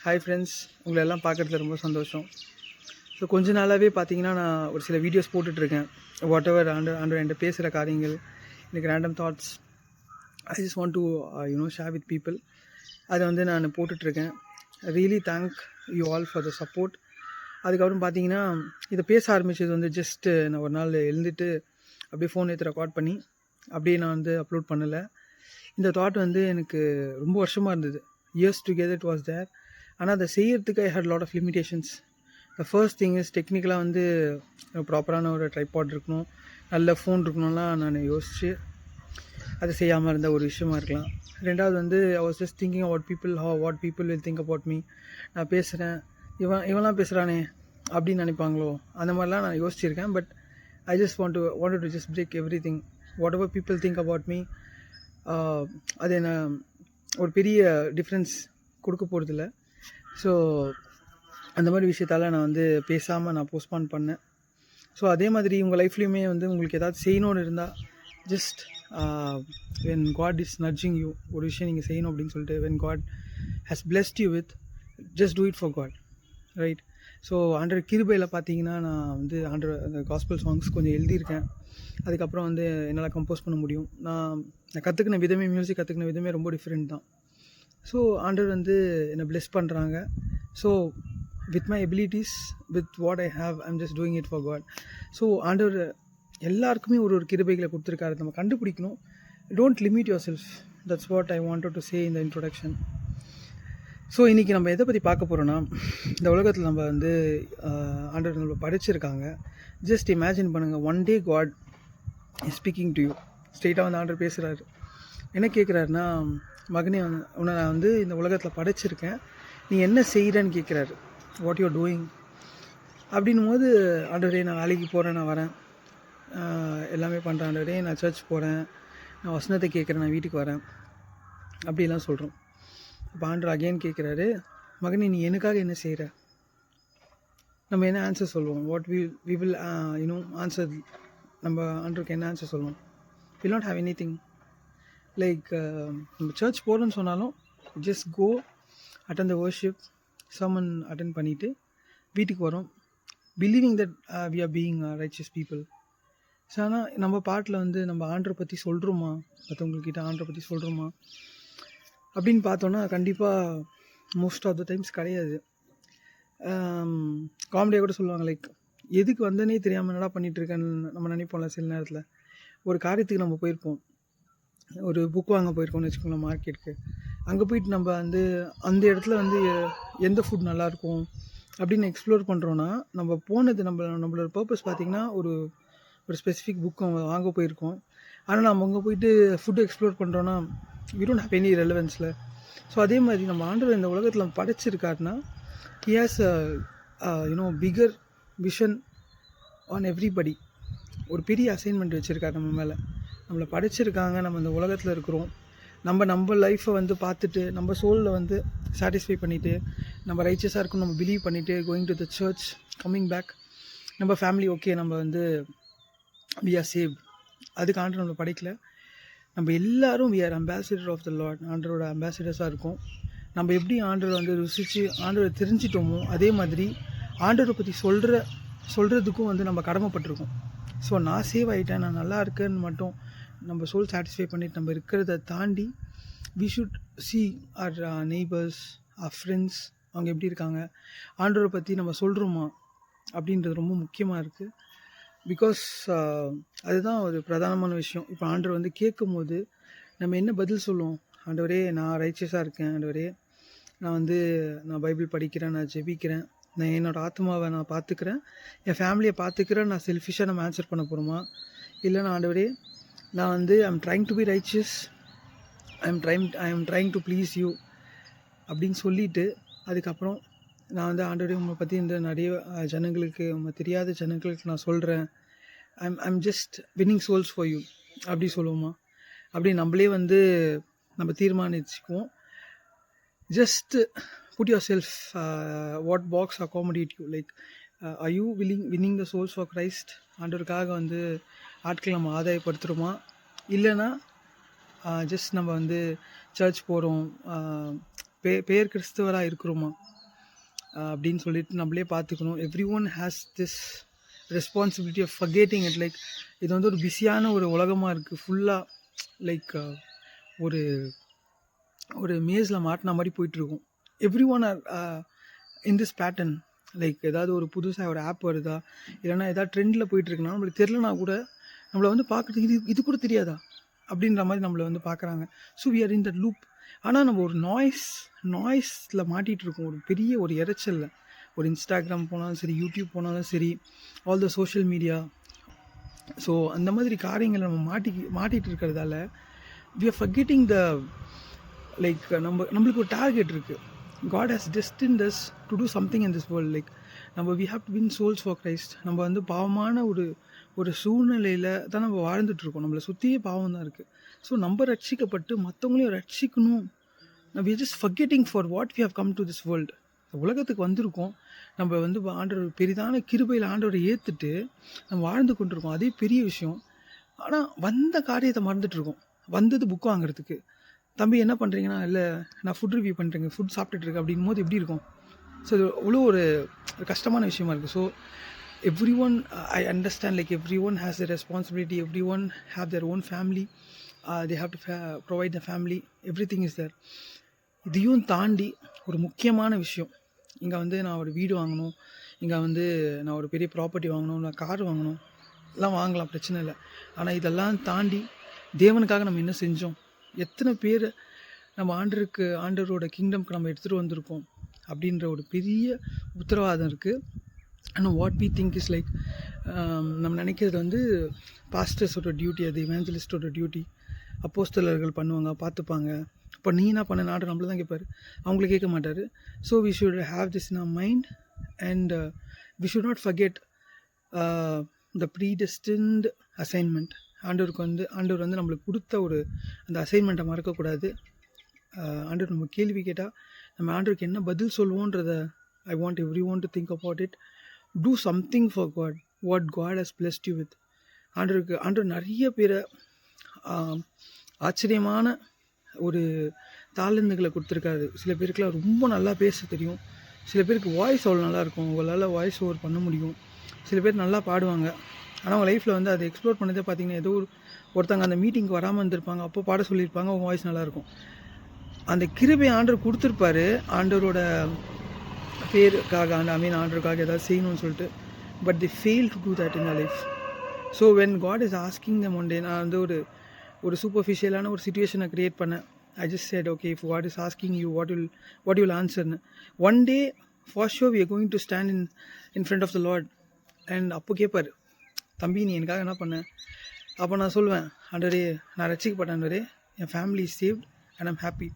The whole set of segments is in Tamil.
ஹாய் ஃப்ரெண்ட்ஸ், உங்களை எல்லாம் பார்க்குறதுல ரொம்ப சந்தோஷம். ஸோ கொஞ்ச நாளாகவே பார்த்தீங்கன்னா நான் ஒரு சில வீடியோஸ் போட்டுட்ருக்கேன். வாட் எவர் ஆண்டவர் என்கிட்ட பேசுகிற காரியங்கள், எனக்கு random thoughts I just want to share with people. அதை வந்து நான் போட்டுட்ருக்கேன். Really thank you all for the support. அதுக்கப்புறம் பார்த்தீங்கன்னா இதை பேச ஆரம்பித்தது வந்து ஜஸ்ட்டு நான் ஒரு நாள் எழுந்துட்டு அப்படியே ஃபோன் எடுத்து ரெக்கார்ட் பண்ணி அப்படியே நான் வந்து அப்லோட் பண்ணலை. இந்த தாட் வந்து எனக்கு ரொம்ப வருஷமாக இருந்தது. Years together it was there. ஆனால் அதை செய்யறதுக்கு I had lot of limitations. The first thing is டெக்னிக்கலாக வந்து ப்ராப்பரான ஒரு ட்ரைபாட் இருக்கணும், நல்ல ஃபோன் இருக்கணும்லாம் நான் யோசித்து அதை செய்யாமல் இருந்த ஒரு விஷயமா இருக்கலாம். ரெண்டாவது வந்து I was just thinking about people, what people will think about me. நான் பேசுகிறேன், இவன்லாம் பேசுகிறானே அப்படின்னு நினைப்பாங்களோ, அந்த மாதிரிலாம் நான் யோசிச்சிருக்கேன். But I just wanted to just break every thing. What ever people think about me, அது என்ன ஒரு பெரிய டிஃப்ரென்ஸ் கொடுக்க போகிறதில்ல. ஸோ அந்த மாதிரி விஷயத்தால் நான் வந்து பேசாமல் நான் போஸ்ட்பான் பண்ணேன். ஸோ அதே மாதிரி உங்கள் லைஃப்லேயுமே வந்து உங்களுக்கு ஏதாவது செய்யணும்னு இருந்தால் just when God is nudging you, ஒரு விஷயம் நீங்கள் செய்யணும் அப்படின்னு சொல்லிட்டு when God has blessed you with, just do it for God, right? So ஆண்டர் கிருபையில் பார்த்தீங்கன்னா நான் வந்து அந்த காஸ்பல் சாங்ஸ் கொஞ்சம் எழுதியிருக்கேன். அதுக்கப்புறம் வந்து என்னால் கம்போஸ் பண்ண முடியும். நான் கற்றுக்கின விதமே, மியூசிக் கற்றுக்கின விதமே ரொம்ப டிஃப்ரெண்ட் தான். ஸோ ஆண்டவர் வந்து என்னை பிளெஸ் பண்ணுறாங்க. So with my abilities, with what I have, I'm just doing it for God. So ஆண்டவர் எல்லாருக்குமே ஒரு கிருபைகளை கொடுத்துருக்காரு, நம்ம கண்டுபிடிக்கணும். Don't limit yourself. That's what I wanted to say in the introduction. So இன்றைக்கி நம்ம எதை பற்றி பார்க்க போகிறோன்னா, இந்த உலகத்தில் நம்ம வந்து ஆண்டவர் நம்ம படிச்சிருக்காங்க. ஜஸ்ட் இமேஜின் பண்ணுங்கள், one day God is speaking to you. ஸ்ட்ரெயிட்டாக வந்து ஆண்டவர் பேசுகிறாரு. என்ன கேட்குறாருன்னா, மகனே உன்னை நான் வந்து இந்த உலகத்தில் படைச்சிருக்கேன், நீ என்ன செய்கிறேன்னு கேட்குறாரு. வாட் யூஆர் டூயிங் அப்படின்னும் போது, ஆண்டவரே நான் வேலைக்கு போகிறேன், நான் வரேன், எல்லாமே பண்ணுறேன் ஆண்டவரே, நான் சர்ச் போகிறேன், நான் வசனத்தை கேட்குறேன், நான் வீட்டுக்கு வரேன் அப்படிலாம் சொல்கிறோம். இப்போ ஆண்டவர் அகெயின் கேட்குறாரு, மகனே நீ எனக்காக என்ன செய்கிற? நம்ம என்ன ஆன்சர் சொல்லுவோம்? What we will answer. நம்ம ஆண்டவருக்கு என்ன ஆன்சர் சொல்லுவோம்? Will not have anything. Like நம்ம சர்ச் போகிறோன்னு சொன்னாலும் just go attend the worship, sermon attend பண்ணிவிட்டு வீட்டுக்கு வரோம், believing that we are being righteous people. So ஆனால் நம்ம பாட்டில் வந்து நம்ம ஆண்டரை பற்றி சொல்கிறோமா, மற்றவங்கக்கிட்ட ஆண்டரை பற்றி சொல்கிறோமா அப்படின்னு பார்த்தோன்னா கண்டிப்பாக மோஸ்ட் ஆஃப் த டைம்ஸ் கிடையாது. காமெடியாக கூட சொல்லுவாங்க, லைக் எதுக்கு வந்தனே தெரியாமல் என்னடா பண்ணிகிட்ருக்கேன்னு நம்ம நினைப்போம்ல. சில நேரத்தில் ஒரு காரியத்துக்கு நம்ம போயிருப்போம், ஒரு புக் வாங்க போயிருக்கோம்னு வச்சுக்கோங்களேன், மார்க்கெட்டுக்கு. அங்கே போயிட்டு நம்ம வந்து அந்த இடத்துல வந்து எந்த ஃபுட் நல்லாயிருக்கும் அப்படின்னு எக்ஸ்ப்ளோர் பண்ணுறோன்னா, நம்ம போனது நம்மளோட பர்பஸ் பார்த்திங்கன்னா ஒரு ஸ்பெசிஃபிக் புக் வாங்க போயிருக்கோம். ஆனால் நம்ம அங்கே போயிட்டு ஃபுட்டு எக்ஸ்ப்ளோர் பண்ணுறோன்னா வி டோன்ட் ஹேவ் எனி ரெலவென்ஸில். ஸோ அதே மாதிரி நம்ம ஆண்டவர் இந்த உலகத்தில் படைச்சிருக்காருன்னா, he has bigger vision on everybody. ஒரு பெரிய அசைன்மெண்ட் வச்சுருக்காரு நம்ம மேலே. நம்மளை படைச்சிருக்காங்க, நம்ம இந்த உலகத்தில் இருக்கிறோம். நம்ம லைஃப்பை வந்து பார்த்துட்டு, நம்ம சோலில் வந்து சாட்டிஸ்ஃபை பண்ணிவிட்டு, நம்ம ரைச்சஸாக இருக்கும் நம்ம பிலீவ் பண்ணிவிட்டு, going to the church, coming back, நம்ம ஃபேமிலி ஓகே, நம்ம வந்து வி ஆர் சேவ். அதுக்கு ஆண்டவர் நம்மளை படைக்கல. நம்ம எல்லோரும் we are ambassador of the Lord. ஆண்டரோட அம்பாசிடர்ஸாக இருக்கும். நம்ம எப்படி ஆண்டரை வந்து ருசித்து ஆண்டரை தெரிஞ்சிட்டோமோ, அதே மாதிரி ஆண்டரை பற்றி சொல்கிறதுக்கும் வந்து நம்ம கடமைப்பட்டிருக்கோம். ஸோ நான் சேவ் ஆகிட்டேன், நான் நல்லா இருக்கேன்னு மட்டும் நம்ம சோல் சாட்டிஸ்ஃபை பண்ணிவிட்டு நம்ம இருக்கிறத தாண்டி we should see our neighbours, our friends, அவங்க எப்படி இருக்காங்க, ஆண்டவரை பற்றி நம்ம சொல்கிறோமா அப்படின்றது ரொம்ப முக்கியமாக இருக்குது. பிகாஸ் அதுதான் ஒரு பிரதானமான விஷயம். இப்போ ஆண்டவர் வந்து கேட்கும் போது நம்ம என்ன பதில் சொல்லுவோம்? ஆண்டவரே நான் ரைச்சியஸாக இருக்கேன், ஆண்டவரே நான் பைபிள் படிக்கிறேன், நான் ஜெபிக்கிறேன், நான் என்னோடய ஆத்மாவை நான் பார்த்துக்கிறேன், என் ஃபேமிலியை பார்த்துக்கிறேன், நான் செல்ஃபிஷாக நம்ம ஆன்சர் பண்ண போகிறோமா? இல்லைனா ஆண்டவரே நான் வந்து I am trying to be righteous, I am trying to please you அப்படின்னு சொல்லிவிட்டு, அதுக்கப்புறம் நான் வந்து ஆண்டவரே உங்களை பற்றி இந்த நிறைய ஜனங்களுக்கு, உங்களை தெரியாத ஜனங்களுக்கு நான் சொல்கிறேன், I'm just winning souls for you அப்படி சொல்லுவோமா? அப்படி நம்மளே வந்து நம்ம தீர்மானிச்சுக்குவோம். Just put yourself, what box accommodate you, like are you winning the souls for Christ? ஆண்டவருக்காக வந்து ஆட்களை நம்ம ஆதாயப்படுத்துகிறோமா? இல்லைன்னா ஜஸ்ட் நம்ம வந்து சர்ச் போகிறோம், பேர் கிறிஸ்தவராக இருக்கிறோமா? அப்படின்னு சொல்லிட்டு நம்மளே பார்த்துக்கணும். Everyone has this responsibility of forgetting it. Like இது வந்து ஒரு பிஸியான ஒரு உலகமாக இருக்குது. ஃபுல்லாக லைக் ஒரு ஒரு மேஸில் மாட்டின மாதிரி போயிட்டுருக்கும். Everyone are in this pattern. Like ஏதாவது ஒரு புதுசாக ஒரு ஆப் வருதா, இல்லைனா ஏதாவது ட்ரெண்டில் போயிட்டுருக்குன்னா நம்மளுக்கு தெரிலனா கூட நம்மளை வந்து பார்க்குறதுக்கு இது கூட தெரியாதா அப்படின்ற மாதிரி நம்மளை வந்து பார்க்குறாங்க. So we are in the loop. ஆனால் நம்ம ஒரு நாய்ஸில் மாட்டிகிட்ருக்கோம். ஒரு பெரிய ஒரு இறைச்சலில். ஒரு இன்ஸ்டாகிராம் போனாலும் சரி, யூடியூப் போனாலும் சரி, all the social media. So அந்த மாதிரி காரியங்களை நம்ம மாட்டிகிட்டு இருக்கிறதால we are forgetting the like நம்மளுக்கு ஒரு டார்கெட் இருக்குது. God has destined us to do something in this world. Like we have to win souls for Christ. நம்ம வந்து பாவமான ஒரு சூழ்நிலையில் தான் நம்ம வாழ்ந்துட்டுருக்கோம். நம்மளை சுற்றியே பாவம் தான் இருக்குது. ஸோ நம்ம ரட்சிக்கப்பட்டு மற்றவங்களையும் ரட்சிக்கணும். we are just forgetting for what we have come to this world. உலகத்துக்கு வந்திருக்கோம். நம்ம வந்து ஆண்டவர் பெரிதான கிருபையில் ஆண்டவரை ஏற்றுட்டு நம்ம வாழ்ந்து கொண்டிருக்கோம். அதே பெரிய விஷயம். ஆனால் வந்த காரியத்தை மறந்துட்டுருக்கோம். வந்தது புக் வாங்குறதுக்கு. தம்பி என்ன பண்ணுறீங்கன்னா, இல்லை நான் ஃபுட் ரிவ்யூ பண்ணுறேங்க, ஃபுட் சாப்பிட்டுட்ருக்கேன் அப்படின் போது எப்படி இருக்கும்? ஸோ இது அவ்வளோ ஒரு கஷ்டமான விஷயமா இருக்குது. So everyone, I understand, like everyone has the responsibility, everyone have their own family, they have to provide the family, everything is there. இதையும் தாண்டி ஒரு முக்கியமான விஷயம், இங்கே வந்து நான் ஒரு வீடு வாங்கணும், இங்கே வந்து நான் ஒரு பெரிய ப்ராப்பர்ட்டி வாங்கணும், நான் கார் வாங்கணும், எல்லாம் வாங்கலாம், பிரச்சனை இல்லை. ஆனால் இதெல்லாம் தாண்டி தேவனுக்காக நம்ம என்ன செஞ்சோம்? எத்தனை பேர் நம்ம ஆண்டவரோட கிங்டம்க்கு நம்ம எடுத்துகிட்டு வந்திருக்கோம் அப்படின்ற ஒரு பெரிய உத்தரவாதம் இருக்குது. ஆனால் what we think is like, நம்ம நினைக்கிறது வந்து பாஸ்டர்ஸோட டியூட்டி, அது இவாஞ்சலிஸ்டோட டியூட்டி, அப்போஸ்தலர்கள் பண்ணுவாங்க, பார்த்துப்பாங்க. இப்போ நீ என்ன பண்ண, நாடு நம்மள தான் கேட்பார், அவங்கள கேட்க மாட்டார். So we should have this in our mind and we should not forget the predestined assignment. ஆண்டவர் வந்து நம்மளுக்கு கொடுத்த ஒரு அந்த அசைன்மெண்ட்டை மறக்கக்கூடாது. ஆண்டவர் நம்ம கேள்வி கேட்டால் நம்ம ஆண்டவருக்கு என்ன பதில் சொல்லுவோன்றத I want everyone to think about it. Do something for God, what God has blessed you with. ஆண்டவர் நிறைய பேரை ஆச்சரியமான ஒரு தாளந்துகளை கொடுத்துருக்காரு. சில பேருக்குலாம் ரொம்ப நல்லா பேச தெரியும், சில பேருக்கு வாய்ஸ் அவ்வளோ நல்லாயிருக்கும், உங்களால் வாய்ஸ் ஓவர் பண்ண முடியும், சில பேர் நல்லா பாடுவாங்க. ஆனால் அவங்க லைஃப்பில் வந்து அதை எக்ஸ்ப்ளோர் பண்ணதே பார்த்திங்கன்னா, ஏதோ ஒருத்தங்க அந்த மீட்டிங்க்கு வராமல் இருந்திருப்பாங்க, அப்போ பாட சொல்லியிருப்பாங்க, அவங்க வாய்ஸ் நல்லாயிருக்கும். அந்த கிருபை ஆண்டவர் கொடுத்துருப்பாரு, ஆண்டவரோட பேருக்காக, ஆண்டவருக்காக ஏதாவது செய்யணும்னு சொல்லிட்டு. But they fail to do that in the life. So when God is asking them one day, நான் வந்து ஒரு சூப்பர்ஃபிஷியலான ஒரு சிச்சுவேஷனை க்ரியேட் பண்ணேன். I just said, okay, if God is asking you, what you will answer? One day, for sure, we are going to stand in front of the Lord. And அப்போ கேட்பார், தம்பி நீ எனக்காக என்ன பண்ண? அப்போ நான் சொல்லுவேன், ஆண்டவரே நான் ரட்சிக்கப்பட்டேன், ஆண்டவரே என் family is saved and I'm happy.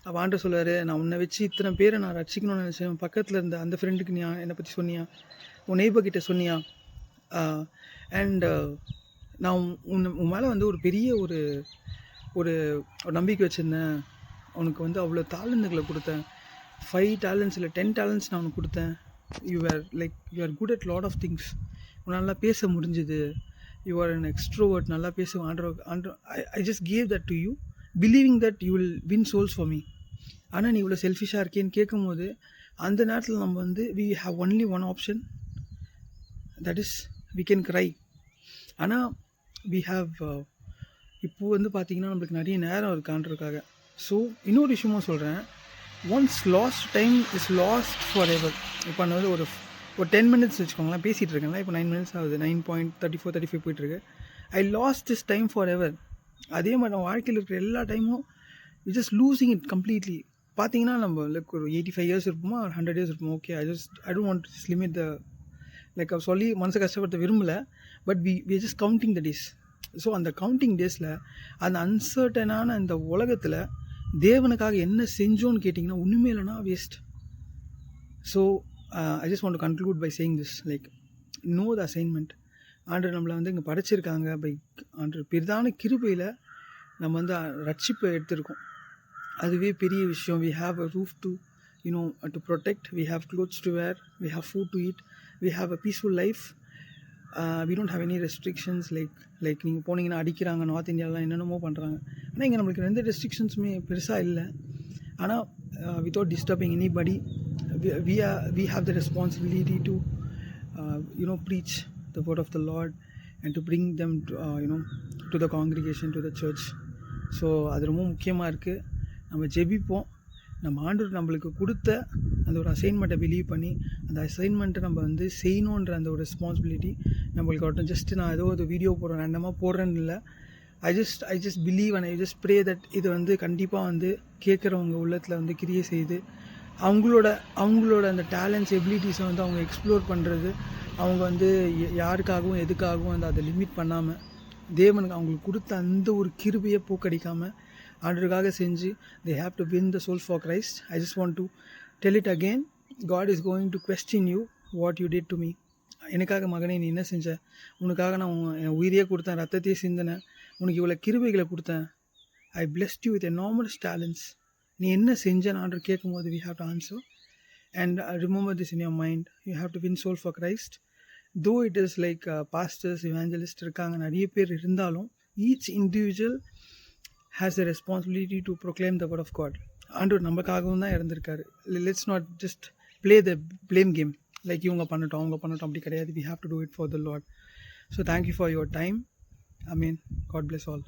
அப்போ ஆண்டவர் சொல்லுவார், நான் உன்னை வச்சு இத்தனை பேரை நான் ரட்சிக்கணும்னு நினச்சேன். பக்கத்தில் இருந்த அந்த ஃப்ரெண்டுக்கு நீ என்னை பற்றி சொன்னியா? உன் நெய்பர்கிட்ட சொன்னியா? அண்ட் நான் உன் மேலே வந்து ஒரு பெரிய ஒரு நம்பிக்கை வச்சுருந்தேன். உனக்கு வந்து அவ்வளோ டேலண்ட்டுகளை கொடுத்தேன். 5 talents இல்லை 10 talents நான் உனக்கு கொடுத்தேன். You are good at lot of things. உன்னால் நல்லா பேச முடிஞ்சுது. யூ ஆர் அன் எக்ஸ்ட்ரோவர்ட், நல்லா பேசுவேன். ஆண்டவர் I just gave that to you, believing that you will win souls for me. ஆனால் நீ இவ்வளோ செல்ஃபிஷாக இருக்கேன்னு கேட்கும்போது அந்த நேரத்தில் நம்ம வந்து we have only one option, that is we can cry. ஆனால் வி ஹாவ் இப்போது வந்து பார்த்திங்கன்னா நம்மளுக்கு நிறைய நேரம் இருக்கான்றதுக்காக. ஸோ இன்னொரு விஷயமும் சொல்கிறேன், once last time is last for ever. இப்போ நான் வந்து ஒரு 10 minutes வச்சுக்கோங்களேன், பேசிகிட்டு இருக்கேன்ல, இப்போ 9 minutes ஆகுது, 9.34-35 போயிட்டுருக்கு. I lost this time forever. அதே மாதிரி நம்ம வாழ்க்கையில் இருக்கிற எல்லா டைமும் we just losing it completely. பார்த்தீங்கன்னா நம்ம லைக் ஒரு 85 years இருப்போமா, 100 years இருப்போம். Okay, I don't want to limit the like சொல்லி மனசை கஷ்டப்படுத்த விரும்பலை. But we just counting the days. So அந்த கவுண்டிங் டேஸில் அந்த அன்சர்டனான இந்த உலகத்தில் தேவனுக்காக என்ன செஞ்சோன்னு கேட்டிங்கன்னா ஒன்றுமே இல்லைனா waste. So I just want to conclude by saying this, like know the assignment. ஆண்டவர் நம்மளை வந்து இங்கே படைச்சிருக்காங்க. ஆண்டவர் பெரிதான கிருபையில் நம்ம வந்து ரட்சிப்பை எடுத்திருக்கோம். அதுவே பெரிய விஷயம். We have a roof to to protect, we have clothes to wear, we have food to eat, we have a peaceful life. We don't have any restrictions. Like நீங்கள் போனீங்கன்னா அடிக்கிறாங்க, நார்த் இந்தியாவிலாம் என்னென்னமோ பண்ணுறாங்க. ஆனால் இங்கே நம்மளுக்கு எந்த ரெஸ்ட்ரிக்ஷன்ஸுமே பெருசாக இல்லை. ஆனால் without disturbing anybody we have the responsibility to preach the word of the Lord and to bring them to the congregation, to the church. So அது ரொம்ப முக்கியமாக இருக்குது. நம்ம ஜெபிப்போம். நம்ம ஆண்டவர் நம்மளுக்கு கொடுத்த அந்த ஒரு அசைன்மெண்ட்டை பிலீவ் பண்ணி அந்த அசைன்மெண்ட்டை நம்ம வந்து செய்யணுன்ற அந்த ஒரு ரெஸ்பான்சிபிலிட்டி நம்மளுக்கு வரட்டும். ஜஸ்ட்டு நான் ஏதோ ஒரு வீடியோ போடுறேன், ரெண்டமாக போடுறேன்னு இல்லை. I just believe and I just pray that இது வந்து கண்டிப்பாக வந்து கேட்குறவங்க உள்ளத்தில் வந்து கிரியை செய்து அவங்களோட அந்த டேலண்ட்ஸ் எபிலிட்டிஸை வந்து அவங்க எக்ஸ்ப்ளோர் பண்ணுறது, அவங்க வந்து யாருக்காகவும் எதுக்காகவும் அந்த அதை லிமிட் பண்ணாமல் தேவனுக்கு அவங்களுக்கு கொடுத்த அந்த ஒரு கிருபையை போக்கடிக்காமல் ஆண்டவருக்காக செஞ்சு they have to win the soul for Christ. I just want to tell it again. God is going to question you what you did to me. எனக்காக மகனே நீ என்ன செஞ்ச? உனக்காக நான் என் உயிரையே கொடுத்தேன், ரத்தத்தையே சிந்தினேன், உனக்கு இவ்வளோ கிருபைகளை கொடுத்தேன். I blessed you with enormous talents. நீ என்ன செஞ்சேன்னு ஆண்டவர் கேட்கும்போது we have to answer and remember this in your mind. You have to win soul for Christ. Though it is like pastors, evangelists இருக்காங்க, நிறைய பேர் இருந்தாலும் each individual has a responsibility to proclaim the word of God. ஆண்டவர் நமக்காகவும் தான் இருந்திருக்காரு. Let's not just play the blame game like இவங்க பண்ணட்டும் அவங்க பண்ணட்டும், அப்படி கிடையாது. We have to do it for the Lord. So thank you for your time. Amen. God bless all.